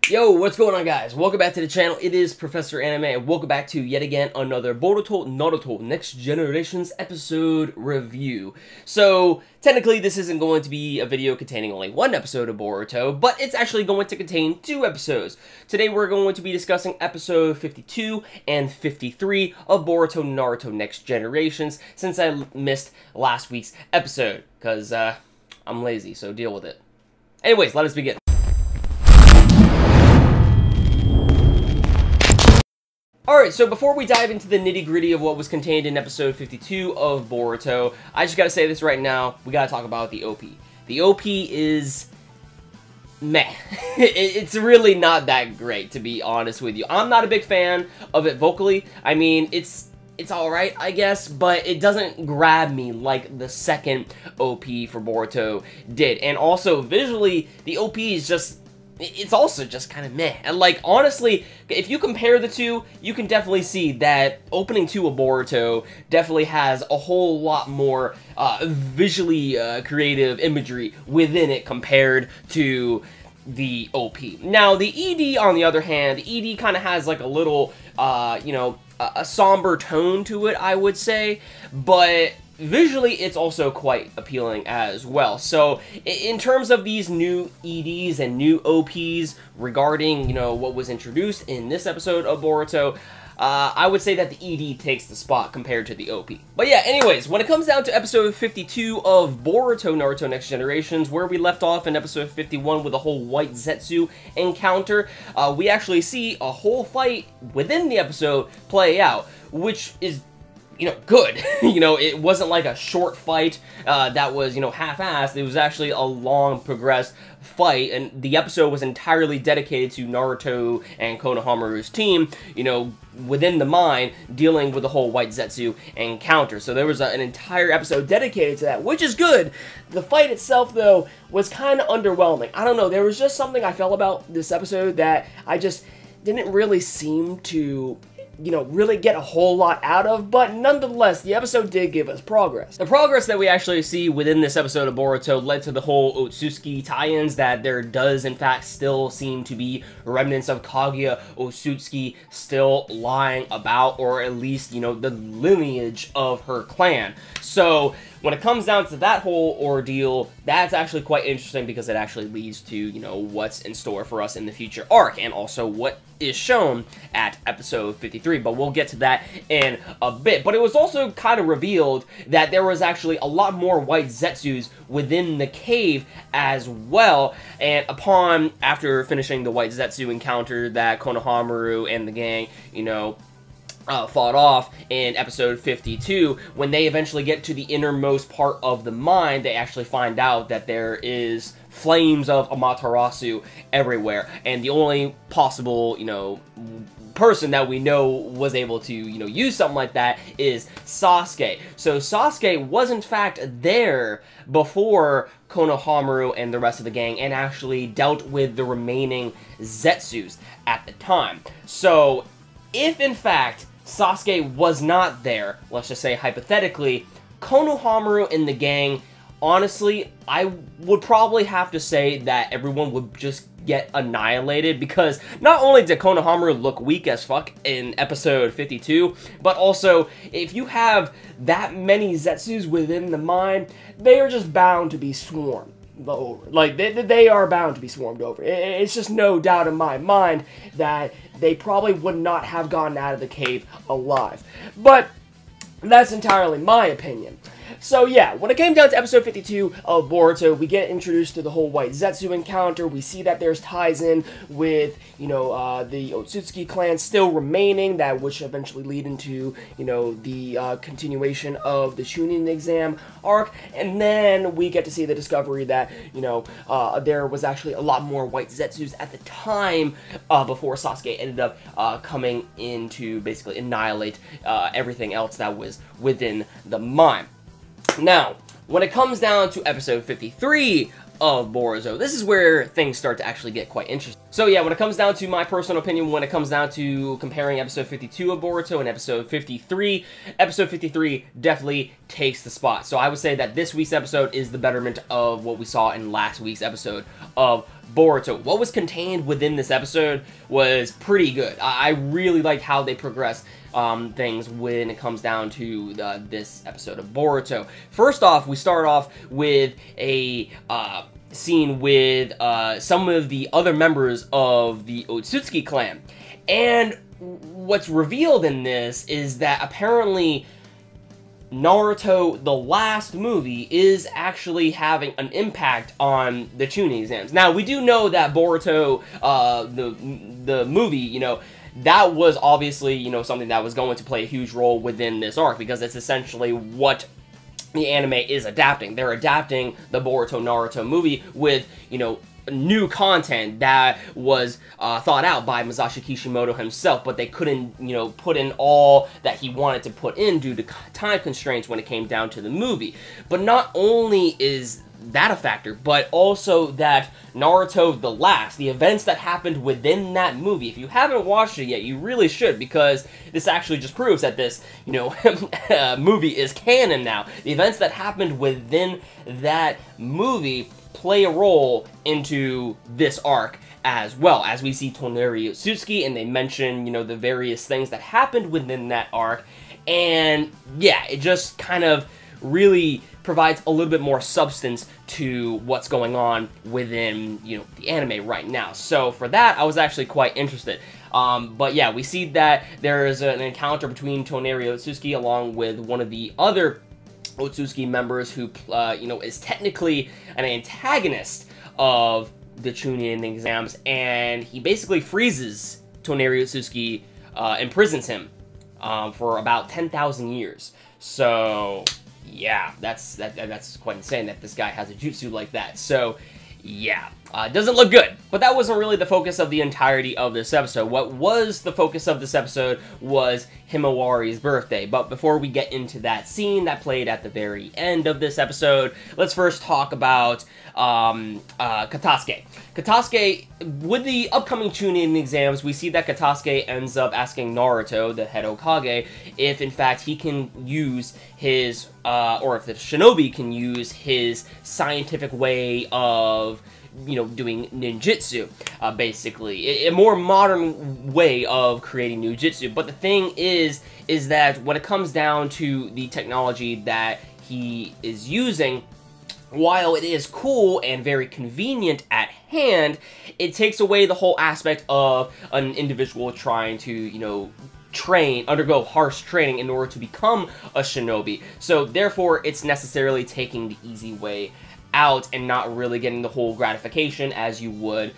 Yo, what's going on, guys? Welcome back to the channel. It is Professor Anime, and welcome back to, yet again, another Boruto Naruto Next Generations episode review. So, technically, this isn't going to be a video containing only one episode of Boruto, but it's actually going to contain two episodes. Today, we're going to be discussing episode 52 and 53 of Boruto Naruto Next Generations, since I missed last week's episode, because, I'm lazy, so deal with it. Anyways, let us begin. Alright, so before we dive into the nitty-gritty of what was contained in episode 52 of Boruto, I just gotta say this right now, we gotta talk about the OP. The OP is meh. It's really not that great, to be honest with you. I'm not a big fan of it vocally. I mean, it's alright, I guess, but it doesn't grab me like the second OP for Boruto did. And also, visually, the OP is just... it's also just kind of meh. And, like, honestly, if you compare the two, you can definitely see that opening 2 of Boruto definitely has a whole lot more visually creative imagery within it compared to the OP. Now, the ED, on the other hand, the ED kind of has, like, a little, you know, a somber tone to it, I would say, but... visually, it's also quite appealing as well. So, in terms of these new EDs and new OPs regarding, you know, what was introduced in this episode of Boruto, I would say that the ED takes the spot compared to the OP. But yeah, anyways, when it comes down to episode 52 of Boruto Naruto Next Generations, where we left off in episode 51 with the whole White Zetsu encounter, we actually see a whole fight within the episode play out, which is, you know, good. You know, it wasn't like a short fight that was, you know, half-assed. It was actually a long, progressed fight, and the episode was entirely dedicated to Naruto and Konohamaru's team, you know, within the mine, dealing with the whole White Zetsu encounter. So there was an entire episode dedicated to that, which is good. The fight itself, though, was kind of underwhelming. I don't know, there was just something I felt about this episode that I just didn't really seem to, you know, really get a whole lot out of, but nonetheless, the episode did give us progress. The progress that we actually see within this episode of Boruto led to the whole Ōtsutsuki tie-ins, that there does, in fact, still seem to be remnants of Kaguya Ōtsutsuki still lying about, or at least, you know, the lineage of her clan. So, when it comes down to that whole ordeal, that's actually quite interesting because it actually leads to, you know, what's in store for us in the future arc, and also what is shown at episode 53, but we'll get to that in a bit. But it was also kind of revealed that there was actually a lot more White Zetsus within the cave as well, and after finishing the White Zetsu encounter that Konohamaru and the gang, you know, fought off in episode 52, when they eventually get to the innermost part of the mine, they actually find out that there is flames of Amaterasu everywhere, and the only possible, you know, person that we know was able to, you know, use something like that is Sasuke. So Sasuke was in fact there before Konohamaru and the rest of the gang, and actually dealt with the remaining Zetsus at the time. So if in fact Sasuke was not there, let's just say hypothetically, Konohamaru and the gang, honestly, I would probably have to say that everyone would just get annihilated, because not only did Konohamaru look weak as fuck in episode 52, but also, if you have that many Zetsus within the mine, they are just bound to be swarmed over. Like, they are bound to be swarmed over. It's just no doubt in my mind that they probably would not have gotten out of the cave alive. But that's entirely my opinion. So yeah, when it came down to episode 52 of Boruto, we get introduced to the whole White Zetsu encounter. We see that there's ties in with, you know, the Otsutsuki Clan still remaining, that which eventually lead into, you know, the continuation of the Chunin Exam arc. And then we get to see the discovery that, you know, there was actually a lot more White Zetsus at the time before Sasuke ended up coming in to basically annihilate everything else that was within the mine. Now, when it comes down to episode 53 of Boruto, this is where things start to actually get quite interesting. So yeah, when it comes down to my personal opinion, when it comes down to comparing episode 52 of Boruto and episode 53, episode 53 definitely takes the spot. So I would say that this week's episode is the betterment of what we saw in last week's episode of Boruto. What was contained within this episode was pretty good. I really like how they progressed things when it comes down to this episode of Boruto. First off, we start off with a scene with some of the other members of the Otsutsuki Clan. And what's revealed in this is that apparently Naruto, the last movie, is actually having an impact on the Chunin Exams. Now, we do know that Boruto, the movie, you know, that was obviously, you know, something that was going to play a huge role within this arc, because it's essentially what the anime is adapting. They're adapting the Boruto Naruto movie with, you know, new content that was thought out by Masashi Kishimoto himself, but they couldn't, you know, put in all that he wanted to put in due to time constraints when it came down to the movie. But not only is that a factor, but also that Naruto the Last, the events that happened within that movie, if you haven't watched it yet, you really should, because this actually just proves that this, you know, movie is canon now. The events that happened within that movie play a role into this arc as well, as we see Toneri Ōtsutsuki, and they mention, you know, the various things that happened within that arc, and yeah, it just kind of really provides a little bit more substance to what's going on within, you know, the anime right now. So for that, I was actually quite interested. But yeah, we see that there is an encounter between Toneri Ōtsutsuki along with one of the other Otsutsuki members who, you know, is technically an antagonist of the Chunin Exams, and he basically freezes Toneri Ōtsutsuki, imprisons him for about 10,000 years. So yeah, that's quite insane that this guy has a jutsu like that. So yeah, doesn't look good. But that wasn't really the focus of the entirety of this episode. What was the focus of this episode was Himawari's birthday. But before we get into that scene that played at the very end of this episode, let's first talk about Katasuke. Katasuke, with the upcoming Chunin Exams, we see that Katasuke ends up asking Naruto, the head Hokage, if in fact he can use his, or if the shinobi can use his scientific way of, you know, doing ninjutsu, basically. A more modern way of creating ninjutsu. But the thing is that when it comes down to the technology that he is using, while it is cool and very convenient at hand, it takes away the whole aspect of an individual trying to, you know, undergo harsh training in order to become a shinobi. So therefore, it's necessarily taking the easy way out and not really getting the whole gratification as you would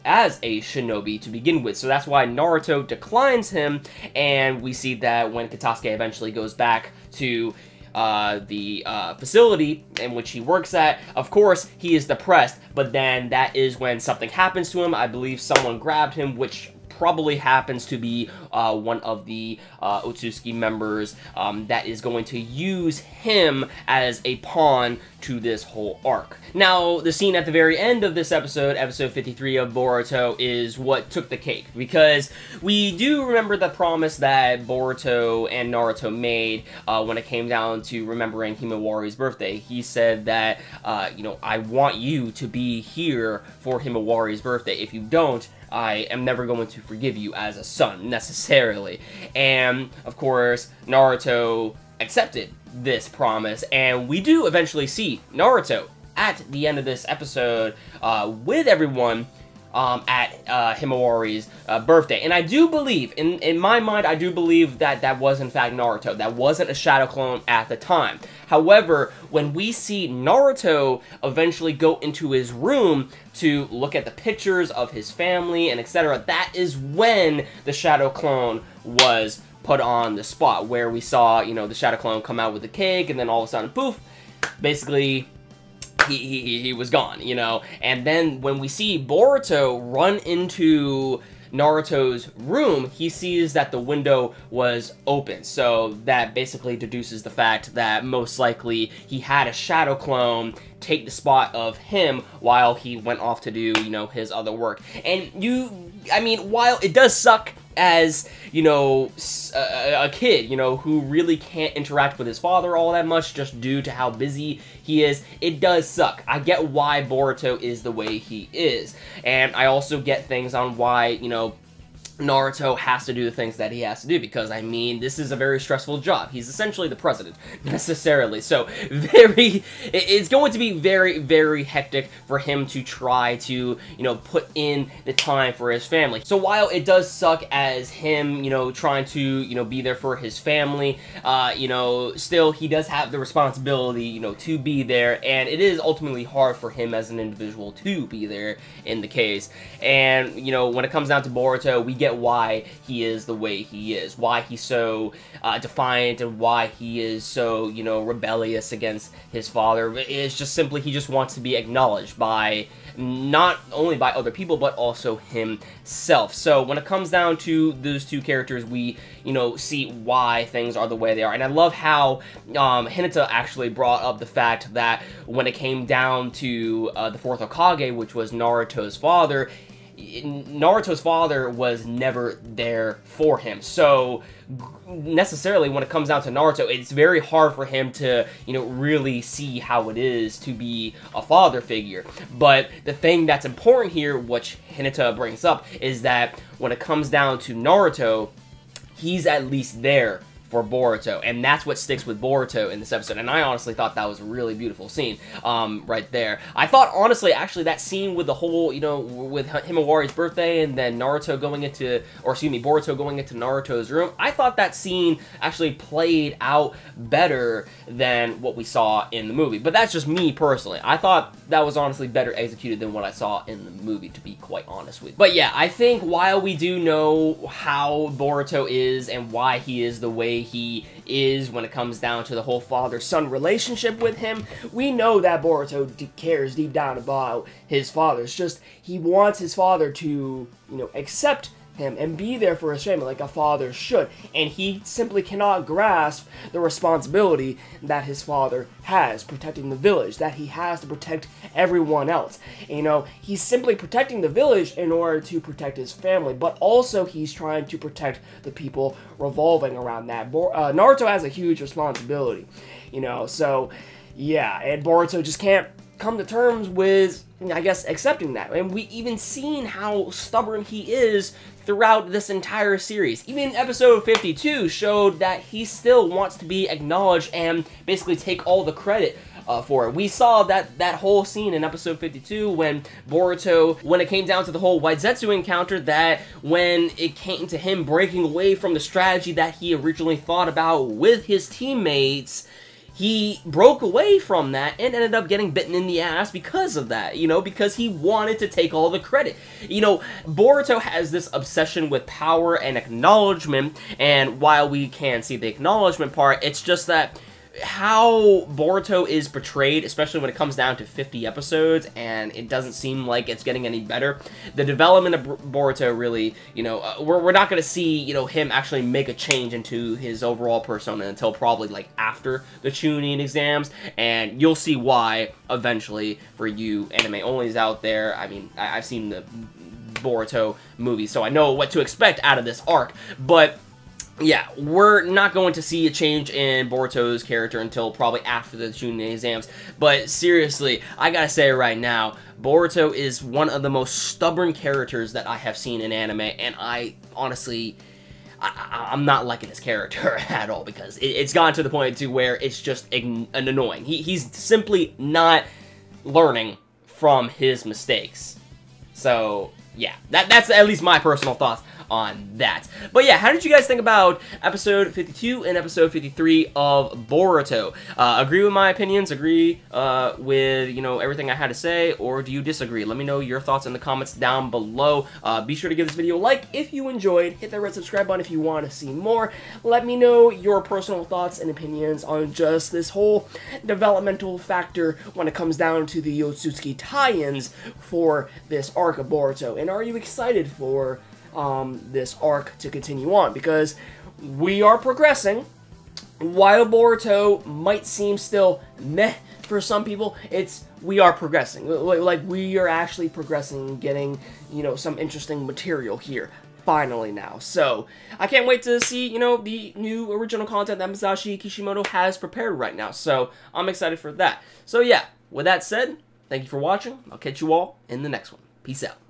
as a shinobi to begin with. So that's why Naruto declines him, and we see that when Katasuke eventually goes back to the facility in which he works at, of course, he is depressed, but then that is when something happens to him. I believe someone grabbed him, which probably happens to be one of the Otsutsuki members that is going to use him as a pawn to this whole arc. Now, the scene at the very end of this episode, episode 53 of Boruto, is what took the cake, because we do remember the promise that Boruto and Naruto made when it came down to remembering Himawari's birthday. He said that, you know, I want you to be here for Himawari's birthday. If you don't, I am never going to forgive you as a son, necessarily. And, of course, Naruto accepted this promise, and we do eventually see Naruto at the end of this episode with everyone at Himawari's birthday. And I do believe, in my mind, I do believe that that was in fact Naruto. That wasn't a shadow clone at the time. However, when we see Naruto eventually go into his room to look at the pictures of his family and etc., that is when the shadow clone was put on the spot, where we saw, you know, the shadow clone come out with the cake, and then all of a sudden, poof, basically he was gone, you know. And then when we see Boruto run into Naruto's room, he sees that the window was open. So that basically deduces the fact that most likely he had a shadow clone take the spot of him while he went off to do, you know, his other work. And I mean, while it does suck as, you know, a kid, you know, who really can't interact with his father all that much just due to how busy he is, it does suck. I get why Boruto is the way he is, and I also get things on why, you know, Naruto has to do the things that he has to do, because, I mean, this is a very stressful job. He's essentially the president, necessarily. So, it's going to be very, very hectic for him to try to, you know, put in the time for his family. So, while it does suck as him, you know, trying to, you know, be there for his family, you know, still, he does have the responsibility, you know, to be there, and it is ultimately hard for him as an individual to be there in the case. And, you know, when it comes down to Boruto, we get why he is the way he is, why he's so defiant, and why he is so, you know, rebellious against his father. It's just simply he just wants to be acknowledged by, not only by other people, but also himself. So when it comes down to those two characters, we, you know, see why things are the way they are. And I love how Hinata actually brought up the fact that when it came down to the fourth Hokage, which was Naruto's father was never there for him. So necessarily when it comes down to Naruto, it's very hard for him to, you know, really see how it is to be a father figure. But the thing that's important here, which Hinata brings up, is that when it comes down to Naruto, he's at least there for Boruto, and that's what sticks with Boruto in this episode. And I honestly thought that was a really beautiful scene right there. I thought, honestly, actually, that scene with the whole, you know, with Himawari's birthday and then Naruto going into, or excuse me, Boruto going into Naruto's room, I thought that scene actually played out better than what we saw in the movie. But that's just me personally. I thought that was honestly better executed than what I saw in the movie, to be quite honest with you. But yeah, I think while we do know how Boruto is and why he is the way he is when it comes down to the whole father-son relationship with him, we know that Boruto cares deep down about his father. It's just he wants his father to, you know, accept him and be there for his family like a father should, and he simply cannot grasp the responsibility that his father has protecting the village, that he has to protect everyone else. You know, he's simply protecting the village in order to protect his family, but also he's trying to protect the people revolving around that. Naruto has a huge responsibility, you know, so yeah, and Boruto just can't come to terms with, I guess, accepting that. And we even seen how stubborn he is throughout this entire series. Even episode 52 showed that he still wants to be acknowledged and basically take all the credit for it. We saw that whole scene in episode 52 when Boruto, when it came down to the whole Waizetsu encounter, that when it came to him breaking away from the strategy that he originally thought about with his teammates, he broke away from that and ended up getting bitten in the ass because of that, you know, because he wanted to take all the credit. You know, Boruto has this obsession with power and acknowledgement, and while we can see the acknowledgement part, it's just that how Boruto is portrayed, especially when it comes down to 50 episodes, and it doesn't seem like it's getting any better. The development of Boruto really, you know, we're not going to see, you know, him actually make a change into his overall persona until probably, like, after the Chunin exams, and you'll see why eventually for you anime-onlys out there. I mean, I've seen the Boruto movie, so I know what to expect out of this arc, but yeah, we're not going to see a change in Boruto's character until probably after the Chunin exams. But seriously, I gotta say right now, Boruto is one of the most stubborn characters that I have seen in anime, and I honestly, I'm not liking his character at all, because it's gotten to the point to where it's just annoying. He's simply not learning from his mistakes. So yeah, that's at least my personal thoughts on that. But yeah, how did you guys think about episode 52 and episode 53 of Boruto? Agree with my opinions? Agree with, you know, everything I had to say? Or do you disagree? Let me know your thoughts in the comments down below. Be sure to give this video a like if you enjoyed. Hit that red subscribe button if you want to see more. Let me know your personal thoughts and opinions on just this whole developmental factor when it comes down to the Ōtsutsuki tie-ins for this arc of Boruto. And are you excited for this arc to continue on? Because we are progressing. While Boruto might seem still meh for some people, we are progressing. Like, we are actually progressing, getting, you know, some interesting material here. finally now. So, I can't wait to see, you know, the new original content that Masashi Kishimoto has prepared right now. So, I'm excited for that. So, yeah, with that said, thank you for watching. I'll catch you all in the next one. Peace out.